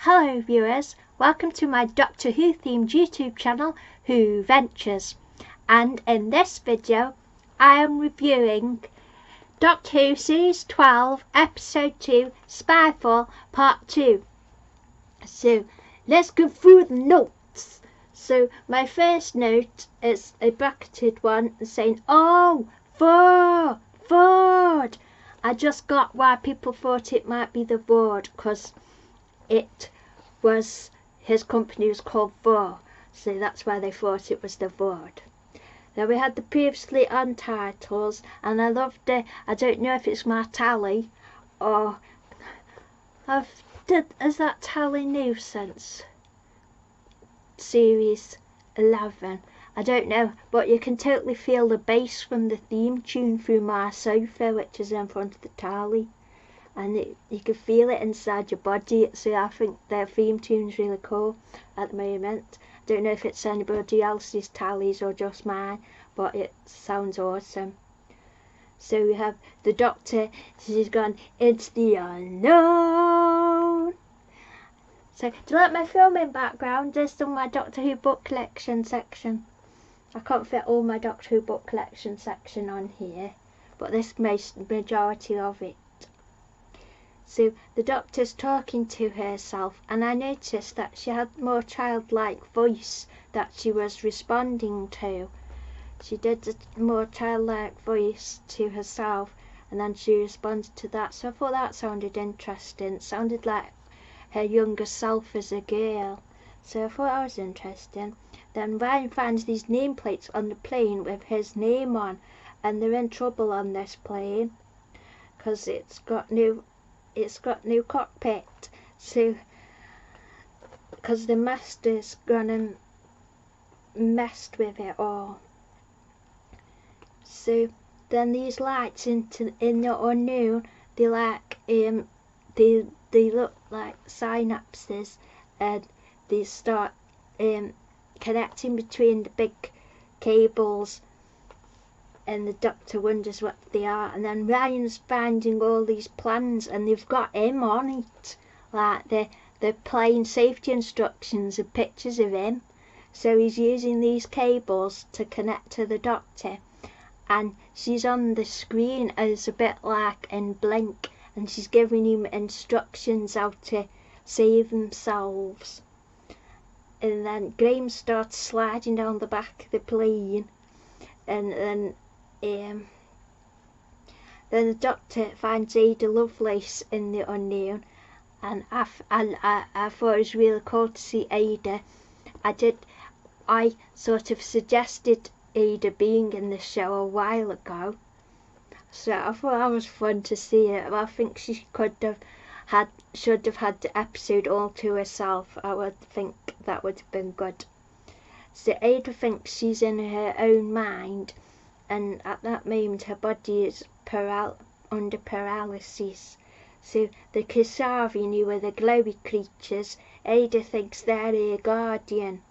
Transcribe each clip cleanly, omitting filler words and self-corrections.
Hello viewers, welcome to my Doctor Who themed YouTube channel, Who Ventures, and in this video I am reviewing Doctor Who Series 12 Episode 2 Spyfall Part 2. So let's go through the notes. So my first note is a bracketed one saying, "Oh, Ford!" I just got why people thought it might be the Ford, because his company was called Ford, so that's why they thought it was the Ford. Then we had the previously on titles, and I loved it. I don't know if it's my tally or is that tally new since series 11? I don't know, but you can totally feel the bass from the theme tune through my sofa, which is in front of the tally. And you can feel it inside your body, so I think their theme tune's really cool at the moment. I don't know if it's anybody else's tallies or just mine, but it sounds awesome. So we have the Doctor, she's gone into the unknown. So, do you like my filming background? There's still my Doctor Who book collection section. I can't fit all my Doctor Who book collection section on here, but this majority of it. So the Doctor's talking to herself, and I noticed that she had more childlike voice that she was responding to. She did a more childlike voice to herself, and then she responded to that. So I thought that sounded interesting. It sounded like her younger self as a girl. So I thought that was interesting. Then Ryan finds these nameplates on the plane with his name on, and they're in trouble on this plane because it's got new cockpit, so because the master's gone and messed with it all. So then these lights in the unknown, they look like synapses, and they start connecting between the big cables, and the Doctor wonders what they are. And then Ryan's finding all these plans, and they've got him on it, like the plane safety instructions and pictures of him. So he's using these cables to connect to the Doctor, and she's on the screen as a bit like in Blink, and she's giving him instructions how to save themselves. And then Graham starts sliding down the back of the plane, and then the Doctor finds Ada Lovelace in the unknown, and I thought it was really cool to see Ada. I sort of suggested Ada being in the show a while ago, so I thought that was fun to see it. I think she should have had the episode all to herself. I would think that would have been good. So Ada thinks she's in her own mind, and at that moment her body is under paralysis. So the Kasavian, who are the glowy creatures, Ada thinks they're her guardian,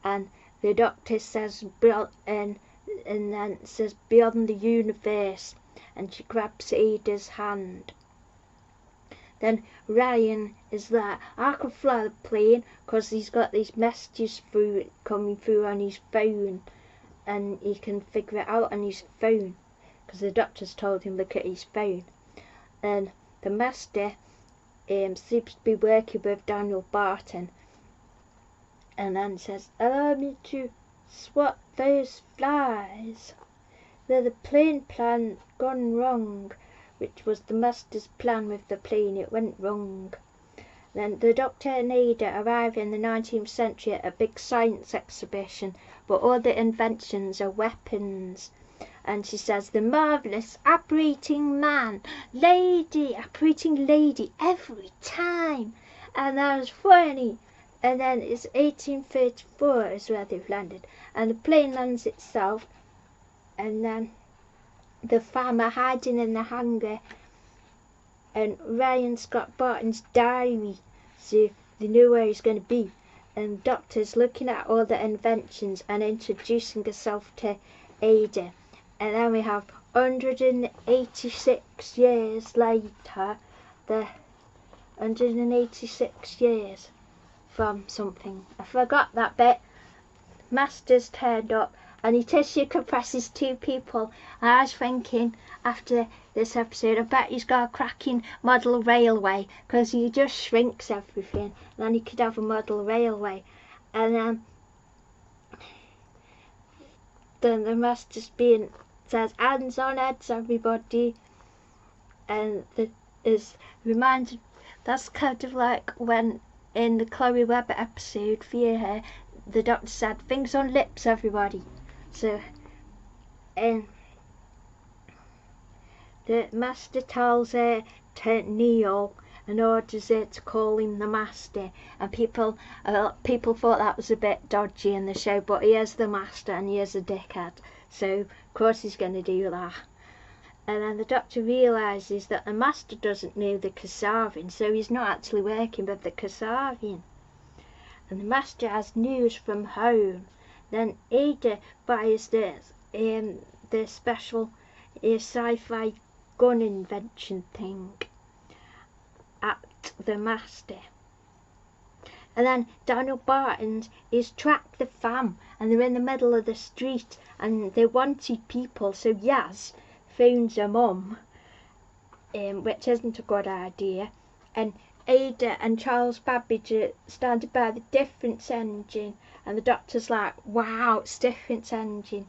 and the Doctor says, and then says, "Beyond the universe," and she grabs Ada's hand. Then Ryan is like, "I can fly the plane," because he's got these messages coming through on his phone, and he can figure it out on his phone because the Doctor's told him look at his phone. And the Master seems to be working with Daniel Barton, and then says, "Allow me to swat those flies. The plane plan gone wrong," which was the Master's plan with the plane. It went wrong. Then the Doctor and Ada arrive in the 19th century at a big science exhibition, but all the inventions are weapons. And she says, "The marvellous operating lady every time." And that was funny. And then it's 1834 is where they've landed, and the plane lands itself, and then the farmer hiding in the hangar, and Ryan's got Barton's diary, so they know where he's going to be. And the Doctor's looking at all the inventions and introducing herself to Ada. And then we have 186 years later, 186 years from something. I forgot that bit. Master's turned up and he tissue compresses 2 people. And I was thinking after this episode, I bet he's got a cracking model railway because he just shrinks everything. And then he could have a model railway. And then the Master's being says, hands on heads everybody. And that is reminded, that's kind of like when in the Chloe Webber episode, Fear Her, the doctor said, fingers on lips everybody. So the Master tells her to kneel and orders her to call him the Master, and people thought that was a bit dodgy in the show, but he is the Master and he is a dickhead, so of course he's going to do that. And then the doctor realises that the Master doesn't know the Kassavian, so he's not actually working with the Kassavian. And the Master has news from home. Then Ada buys the special sci-fi gun invention thing at the Master. And then Daniel Barton's is tracked the fam, and they're in the middle of the street, and they wanted people, so Yaz phones her mum, which isn't a good idea, and Ada and Charles Babbage are standing by the difference engine, and the doctor's like, wow, it's difference engine.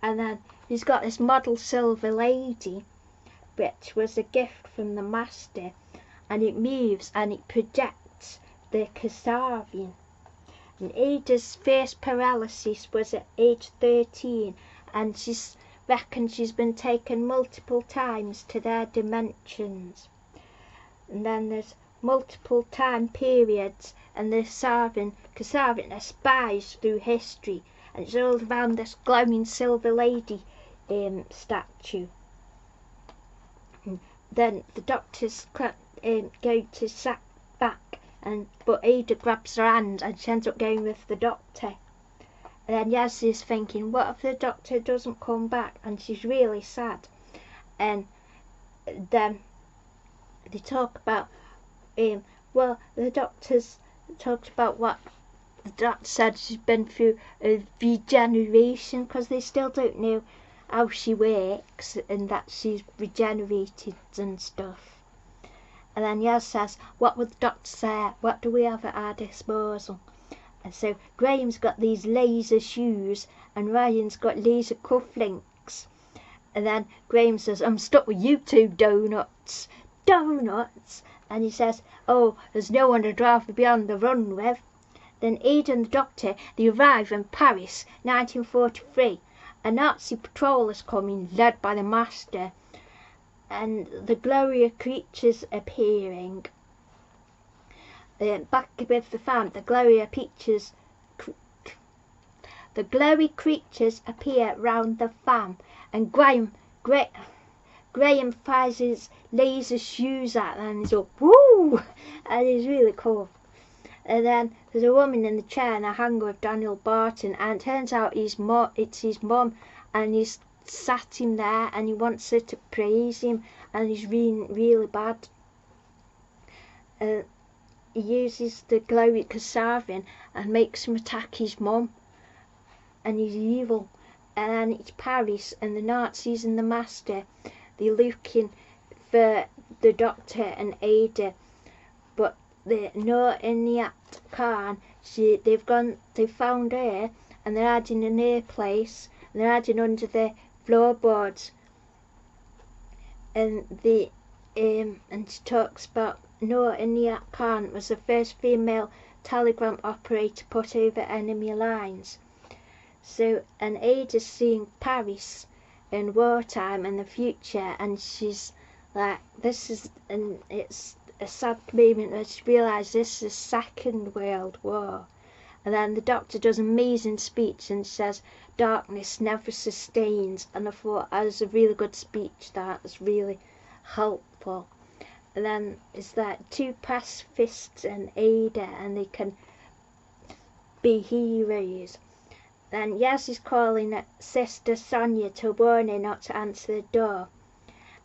And then he's got this model silver lady, which was a gift from the Master, and it moves and it projects the Kassavian. And Ada's face paralysis was at age 13, and she's reckons she's been taken multiple times to their dimensions. And then there's multiple time periods, and the Kassavian are spies through history, and it's all around this glowing silver lady statue. And then the doctors go to sack back, but Ada grabs her hand and she ends up going with the doctor. And then Yaz is thinking, what if the doctor doesn't come back? And she's really sad. And then they talk about, the doctor's talked about what the doctor said she's been through a regeneration, because they still don't know how she works and that she's regenerated and stuff. And then Yaz says, what would the doctor say? What do we have at our disposal? And so Graham's got these laser shoes and Ryan's got laser cufflinks. And then Graham says, I'm stuck with you 2 donuts. Donuts? And he says, oh, there's no one I'd rather be on the run with. Then Ada and the doctor, they arrive in Paris, 1943. A Nazi patrol is coming, led by the Master. And the Gloria creatures appearing. Back with the fam, the glory creatures appear round the fam, and Graham fires his laser shoes at them, and he's like, woo! And he's really cool. And then there's a woman in the chair in a hangar with Daniel Barton, and it turns out it's his mum, and he's sat him there, and he wants her to praise him, and he's really bad. He uses the glowy Kassavian and makes him attack his mum, and he's evil. And then it's Paris, and the Nazis and the Master, they're looking for the doctor and Ada, but they're not in the Khan. They've found her, and they're hiding in her place, and they're hiding under the floorboards. And and she talks about Noor Inayat Khan was the first female telegram operator put over enemy lines. So, and Ada's seeing Paris in wartime in the future, and she's like, and it's a sad moment that she realises this is the Second World War. And then the doctor does an amazing speech and says, darkness never sustains, and I thought that was a really good speech, that was really helpful. And then it's that 2 pacifists and Ada, and they can be heroes. Then Yaz is calling Sister Sonia to warn her not to answer the door.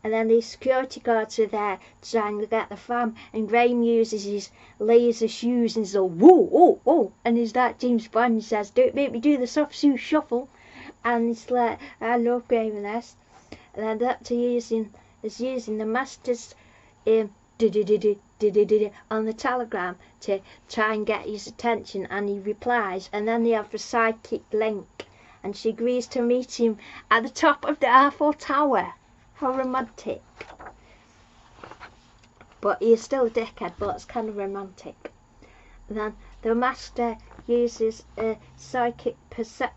and then these security guards are there trying to get the fam, and Graham uses his laser shoes and he's all whoa, oh, oh, and he's like James Bond, he says, don't make me do the soft shoe shuffle, and it's like, I love Graham in this. And then the Doctor is using the Master's on the telegram to try and get his attention, and he replies, and then they have a psychic link, and she agrees to meet him at the top of the Eiffel Tower. How romantic. But he's still a dickhead, but it's kind of romantic. And then the Master uses a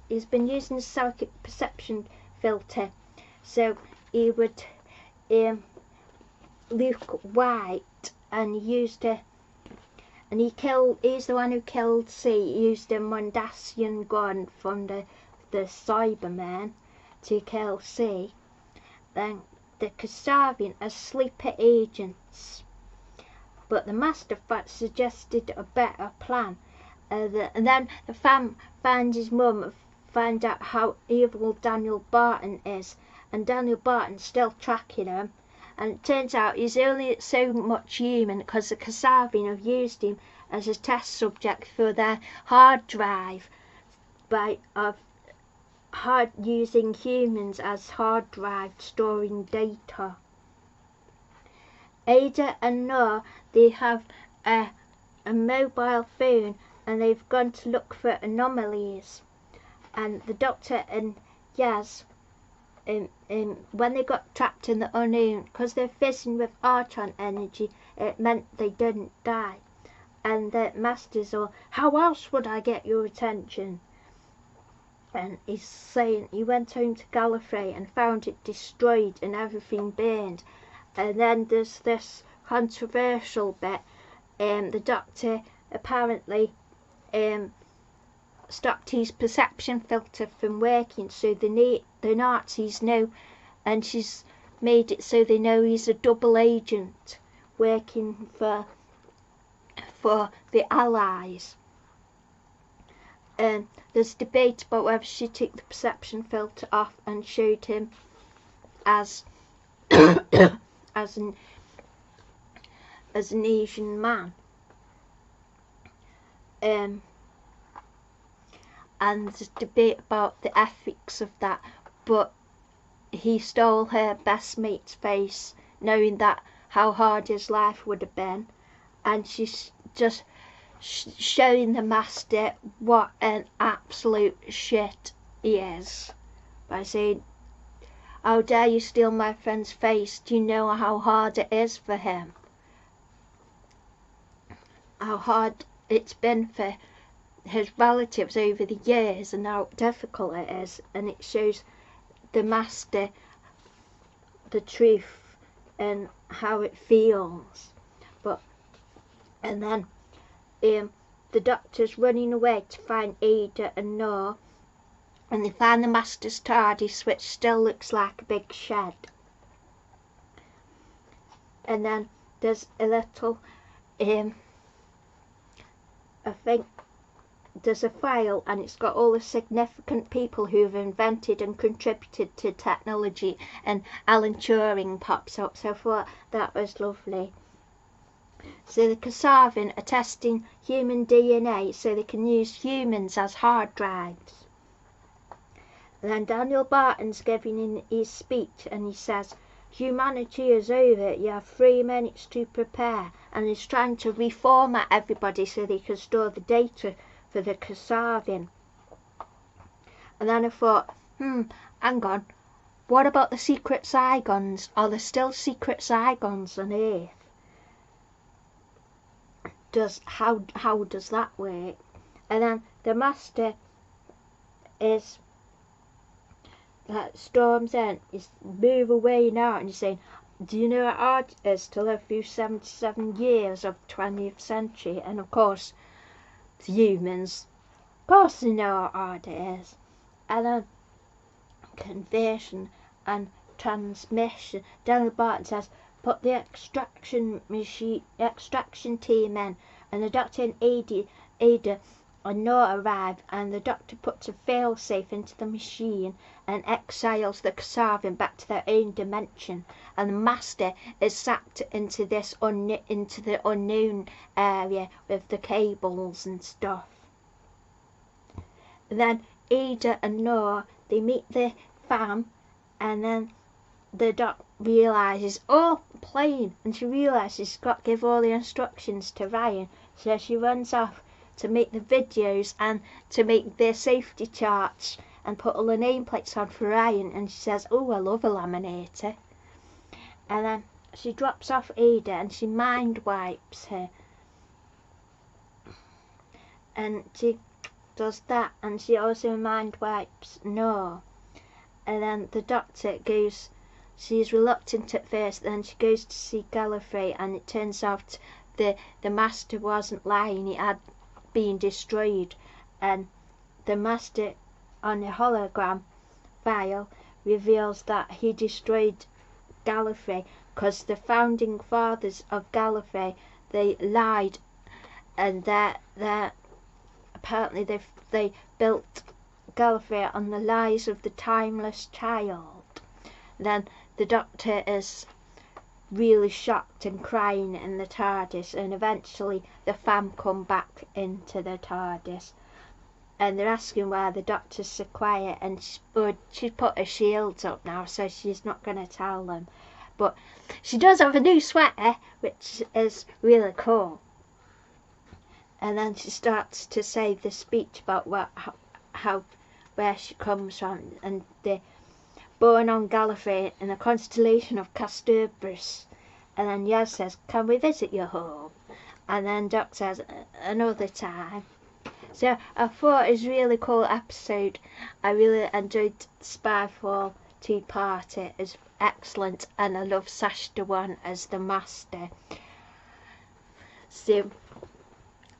he's been using a psychic perception filter, so he would look white, and he used a, and he's the one who killed C. He used a Mondasian gun from the Cybermen to kill C. Then the Kasabian as sleeper agents, but the Master suggested a better plan. And then the fam finds his mum and finds out how evil Daniel Barton is, and Daniel Barton's still tracking him, and it turns out he's only so much human because the Kasabian have used him as a test subject for their hard drive using humans as hard drive storing data. Ada and Noah, they have a mobile phone, and they've gone to look for anomalies. And the Doctor and Yaz, when they got trapped in the unknown, because they're fizzing with archon energy, it meant they didn't die. And the Master's all, how else would I get your attention? And he's saying he went home to Gallifrey and found it destroyed and everything burned. And then there's this controversial bit. The Doctor apparently stopped his perception filter from working, so the Nazis know, and she's made it so they know he's a double agent working for the Allies. There's debate about whether she took the perception filter off and showed him as as an Asian man. And there's debate about the ethics of that, but he stole her best mate's face, knowing that how hard his life would have been, and she's just showing the Master what an absolute shit he is by saying, how dare you steal my friend's face? Do you know how hard it is for him? How hard it's been for his relatives over the years, and how difficult it is, and it shows the Master the truth and how it feels. And then the Doctor's running away to find Ada and Noah, and they find the Master's TARDIS, which still looks like a big shed. And then there's a little I think there's a file, and it's got all the significant people who have invented and contributed to technology, and Alan Turing pops up, so I thought that was lovely. So the Kasabian are testing human DNA so they can use humans as hard drives. And then Daniel Barton's giving his speech, and he says, humanity is over, you have 3 minutes to prepare, and he's trying to reformat everybody so they can store the data for the Kasabian. And then I thought, hang on, what about the secret Zygons? Are there still secret Zygons on Earth? How does that work? And then the Master is storms in, is move away now, and he's saying, do you know how hard it is to live through 77 years of 20th century? And of course the humans, of course they know how hard it is. And then conversion and transmission. Daniel Barton says, put the extraction team in, and the Doctor and Ada and Noah arrive, and the Doctor puts a failsafe into the machine and exiles the Kasavin back to their own dimension, and the Master is sacked into into the unknown area with the cables and stuff. Then Ada and Noah, they meet the fam, and then the Doc realises, oh, plane, and she realises she's got to give all the instructions to Ryan, so she runs off to make the videos and to make their safety charts and put all the nameplates on for Ryan, and she says, oh, I love a laminator. And then she drops off Ada and she mind wipes her, and she does that, and she also mind wipes Noah. And then the Doctor goes, she's reluctant at first, then she goes to see Gallifrey, and it turns out the Master wasn't lying, he had been destroyed, and the Master on the hologram file reveals that he destroyed Gallifrey because the founding fathers of Gallifrey, they lied, and apparently they built Gallifrey on the lies of the timeless child. Then the Doctor is really shocked and crying in the TARDIS, and eventually the fam come back into the TARDIS, and they're asking why the Doctor's so quiet, and she's put her shields up now, so she's not going to tell them, but she does have a new sweater, which is really cool. And then she starts to say the speech about where she comes from, and the born on Gallifrey in the constellation of Castorpus. And then Yaz says, can we visit your home? And then Doc says, another time. So I thought it was a really cool episode. I really enjoyed Spyfall 2-parter. It's excellent, and I love Sash Dewan as the Master. So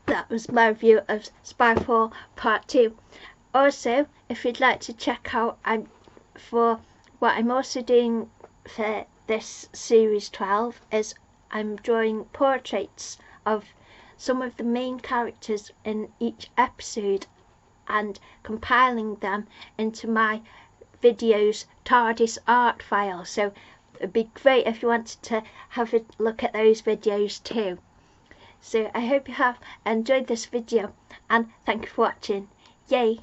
that was my review of Spyfall Part 2. Also, if you'd like to check out for what I'm also doing for this series 12 is I'm drawing portraits of some of the main characters in each episode and compiling them into my videos TARDIS art file, so it'd be great if you wanted to have a look at those videos too. So I hope you have enjoyed this video, and thank you for watching. Yay!